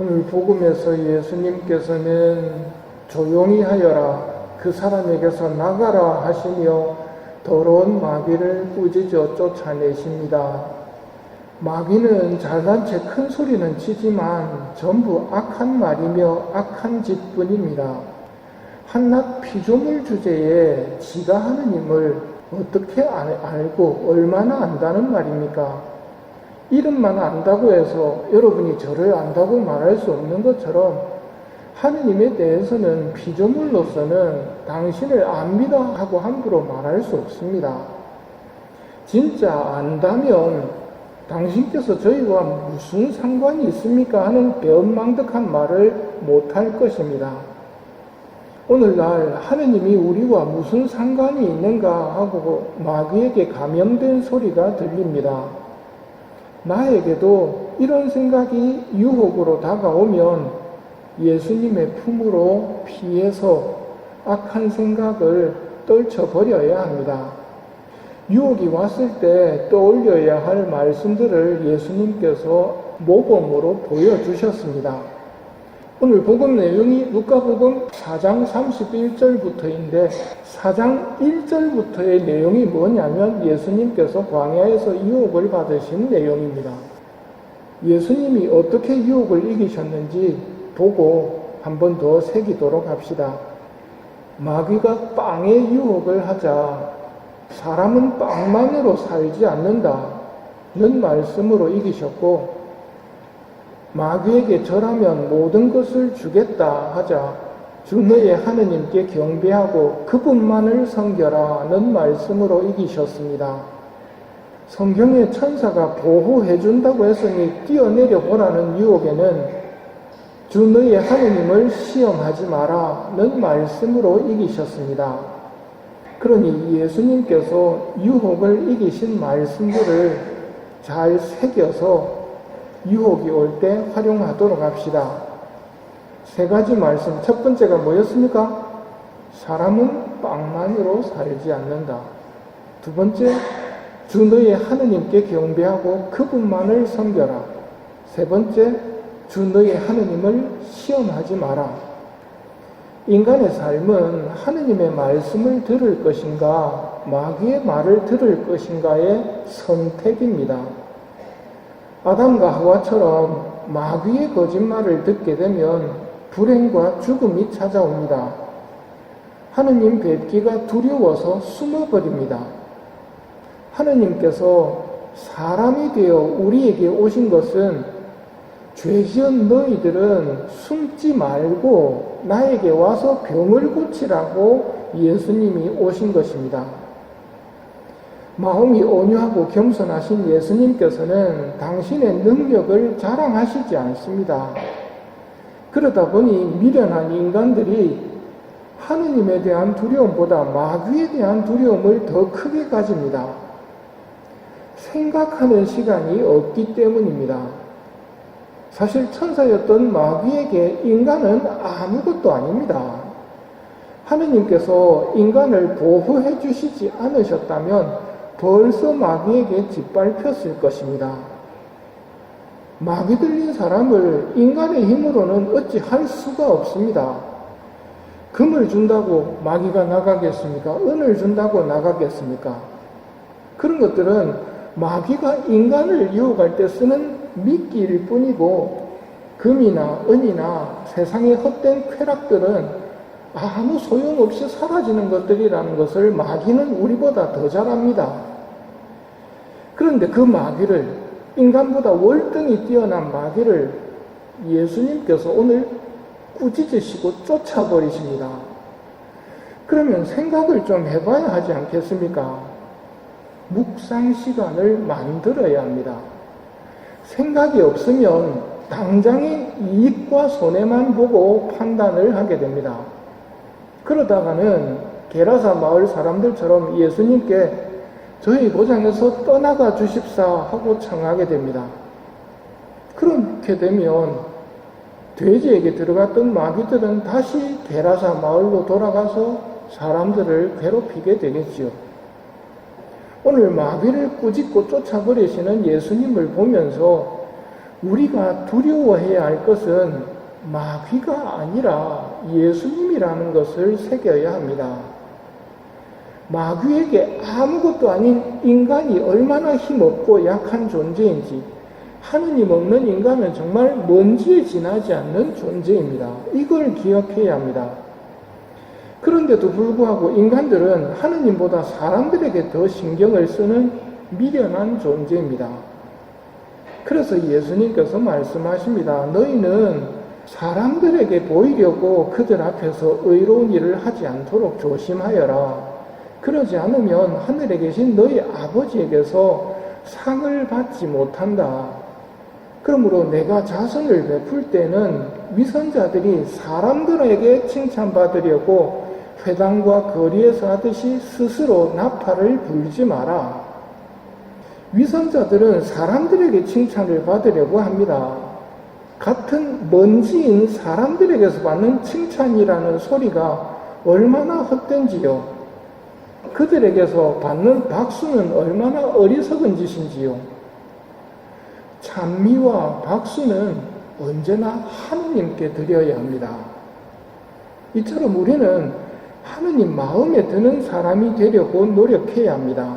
오늘 복음에서 예수님께서는 조용히 하여라, 그 사람에게서 나가라 하시며 더러운 마귀를 꾸짖어 쫓아내십니다. 마귀는 잘난 채 큰 소리는 치지만 전부 악한 말이며 악한 짓뿐입니다. 한낱 피조물 주제에 지가 하느님을 어떻게 알고 얼마나 안다는 말입니까? 이름만 안다고 해서 여러분이 저를 안다고 말할 수 없는 것처럼 하느님에 대해서는 피조물로서는 당신을 압니다 하고 함부로 말할 수 없습니다. 진짜 안다면 당신께서 저희와 무슨 상관이 있습니까 하는 배은망덕한 말을 못할 것입니다. 오늘날 하느님이 우리와 무슨 상관이 있는가 하고 마귀에게 감염된 소리가 들립니다. 나에게도 이런 생각이 유혹으로 다가오면 예수님의 품으로 피해서 악한 생각을 떨쳐버려야 합니다. 유혹이 왔을 때 떠올려야 할 말씀들을 예수님께서 모범으로 보여주셨습니다. 오늘 복음 내용이 루카복음 4장 31절부터인데 4장 1절부터의 내용이 뭐냐면 예수님께서 광야에서 유혹을 받으신 내용입니다. 예수님이 어떻게 유혹을 이기셨는지 보고 한 번 더 새기도록 합시다. 마귀가 빵의 유혹을 하자 사람은 빵만으로 살지 않는다는 말씀으로 이기셨고, 마귀에게 절하면 모든 것을 주겠다 하자 주 너의 하느님께 경배하고 그분만을 섬겨라는 말씀으로 이기셨습니다. 성경에 천사가 보호해 준다고 했으니 뛰어내려 보라는 유혹에는 주 너의 하느님을 시험하지 마라는 말씀으로 이기셨습니다. 그러니 예수님께서 유혹을 이기신 말씀들을 잘 새겨서 유혹이 올 때 활용하도록 합시다. 세 가지 말씀. 첫 번째가 뭐였습니까? 사람은 빵만으로 살지 않는다. 두 번째, 주 너의 하느님께 경배하고 그분만을 섬겨라. 세 번째, 주 너의 하느님을 시험하지 마라. 인간의 삶은 하느님의 말씀을 들을 것인가 마귀의 말을 들을 것인가의 선택입니다. 아담과 하와처럼 마귀의 거짓말을 듣게 되면 불행과 죽음이 찾아옵니다. 하느님 뵙기가 두려워서 숨어버립니다. 하느님께서 사람이 되어 우리에게 오신 것은 죄지은 너희들은 숨지 말고 나에게 와서 병을 고치라고 예수님이 오신 것입니다. 마음이 온유하고 겸손하신 예수님께서는 당신의 능력을 자랑하시지 않습니다. 그러다 보니 미련한 인간들이 하느님에 대한 두려움보다 마귀에 대한 두려움을 더 크게 가집니다. 생각하는 시간이 없기 때문입니다. 사실 천사였던 마귀에게 인간은 아무것도 아닙니다. 하느님께서 인간을 보호해 주시지 않으셨다면 벌써 마귀에게 짓밟혔을 것입니다. 마귀 들린 사람을 인간의 힘으로는 어찌 할 수가 없습니다. 금을 준다고 마귀가 나가겠습니까? 은을 준다고 나가겠습니까? 그런 것들은 마귀가 인간을 유혹할 때 쓰는 미끼일 뿐이고, 금이나 은이나 세상의 헛된 쾌락들은 아무 소용없이 사라지는 것들이라는 것을 마귀는 우리보다 더 잘 압니다. 그런데 그 마귀를, 인간보다 월등히 뛰어난 마귀를 예수님께서 오늘 꾸짖으시고 쫓아버리십니다. 그러면 생각을 좀 해봐야 하지 않겠습니까? 묵상 시간을 만들어야 합니다. 생각이 없으면 당장의 이익과 손해만 보고 판단을 하게 됩니다. 그러다가는 게라사 마을 사람들처럼 예수님께 저희 고장에서 떠나가 주십사 하고 청하게 됩니다. 그렇게 되면 돼지에게 들어갔던 마귀들은 다시 게라사 마을로 돌아가서 사람들을 괴롭히게 되겠지요. 오늘 마귀를 꾸짖고 쫓아버리시는 예수님을 보면서 우리가 두려워해야 할 것은 마귀가 아니라 예수님이라는 것을 새겨야 합니다. 마귀에게 아무것도 아닌 인간이 얼마나 힘없고 약한 존재인지, 하느님 없는 인간은 정말 먼지에 지나지 않는 존재입니다. 이걸 기억해야 합니다. 그런데도 불구하고 인간들은 하느님보다 사람들에게 더 신경을 쓰는 미련한 존재입니다. 그래서 예수님께서 말씀하십니다. 너희는 사람들에게 보이려고 그들 앞에서 의로운 일을 하지 않도록 조심하여라. 그러지 않으면 하늘에 계신 너희 아버지에게서 상을 받지 못한다. 그러므로 내가 자선을 베풀 때는 위선자들이 사람들에게 칭찬받으려고 회당과 거리에서 하듯이 스스로 나팔을 불지 마라. 위선자들은 사람들에게 칭찬을 받으려고 합니다. 같은 먼지인 사람들에게서 받는 칭찬이라는 소리가 얼마나 헛된지요. 그들에게서 받는 박수는 얼마나 어리석은 짓인지요. 찬미와 박수는 언제나 하느님께 드려야 합니다. 이처럼 우리는 하느님 마음에 드는 사람이 되려고 노력해야 합니다.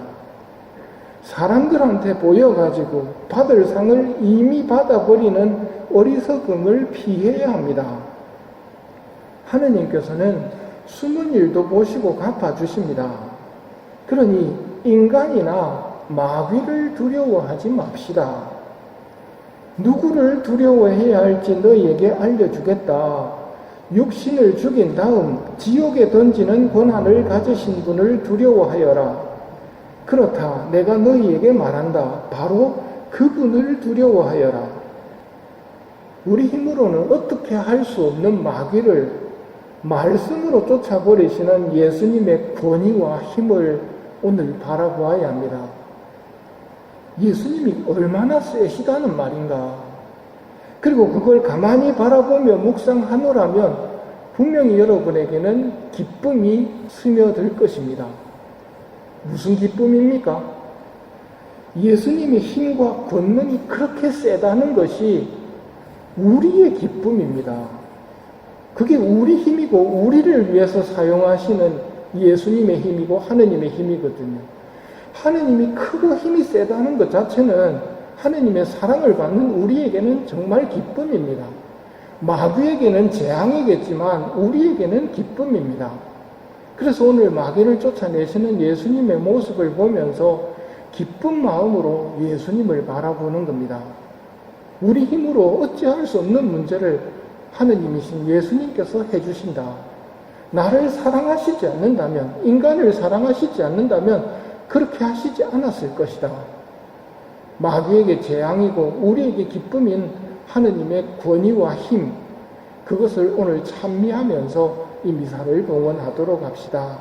사람들한테 보여가지고 받을 상을 이미 받아버리는 어리석음을 피해야 합니다. 하느님께서는 숨은 일도 보시고 갚아주십니다. 그러니 인간이나 마귀를 두려워하지 맙시다. 누구를 두려워해야 할지 너희에게 알려주겠다. 육신을 죽인 다음 지옥에 던지는 권한을 가지신 분을 두려워하여라. 그렇다. 내가 너희에게 말한다. 바로 그분을 두려워하여라. 우리 힘으로는 어떻게 할 수 없는 마귀를 말씀으로 쫓아버리시는 예수님의 권위와 힘을 오늘 바라보아야 합니다. 예수님이 얼마나 세시다는 말인가. 그리고 그걸 가만히 바라보며 묵상하노라면 분명히 여러분에게는 기쁨이 스며들 것입니다. 무슨 기쁨입니까? 예수님의 힘과 권능이 그렇게 세다는 것이 우리의 기쁨입니다. 그게 우리 힘이고 우리를 위해서 사용하시는 예수님의 힘이고 하느님의 힘이거든요. 하느님이 크고 힘이 세다는 것 자체는 하느님의 사랑을 받는 우리에게는 정말 기쁨입니다. 마귀에게는 재앙이겠지만 우리에게는 기쁨입니다. 그래서 오늘 마귀를 쫓아내시는 예수님의 모습을 보면서 기쁜 마음으로 예수님을 바라보는 겁니다. 우리 힘으로 어찌할 수 없는 문제를 하느님이신 예수님께서 해주신다. 나를 사랑하시지 않는다면, 인간을 사랑하시지 않는다면 그렇게 하시지 않았을 것이다. 마귀에게 재앙이고 우리에게 기쁨인 하느님의 권위와 힘, 그것을 오늘 찬미하면서 이 미사를 봉헌하도록 합시다.